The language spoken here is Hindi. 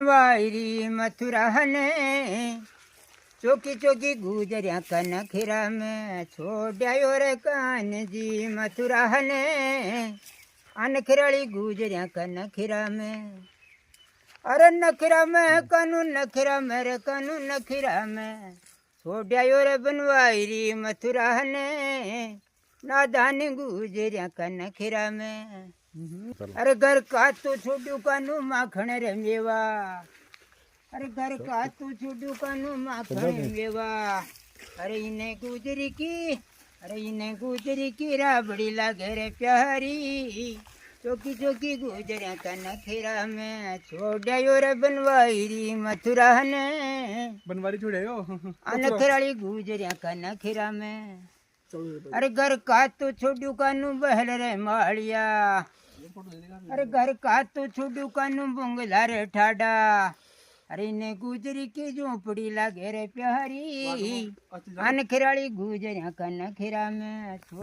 वायरी मथुरा ने चौकी चौकी गुजरिया कनखीरा में छोड़ो रे कान जी मथुरा ने अनखिराली गुजरिया कनखीरा में। अरे नखीरा में कनु नखीरा मेरे कनु नखीरा में छोड़ो रे बनवायरी मथुरा ने नादानी गुजरिया कनखीरा में। अरे घर का तो छोड़ू कानू माखण रे मेवा। अरे घर का तो छोड़ू कानू माखण मेवा। अरे इन्हें गुजरी की अरे इन्हें गुजरी की राबड़ी लागे रे प्यारी चौकी चौकी गुजरिया कनखीरा में छोड़ो रे बनवायरी मथुरा ने बनवारी छोड़ो अनखराली गुजरिया कनखीरा में। अरे घर का तो छोड़ू कानू बहल रे मालिया। अरे घर का तो छोड़ू कानू बुंगला रे ठाडा। अरे इन्हें गुजरी की झोपड़ी लागे रे प्यारी अनखराली गुजरिया कनखीरा में।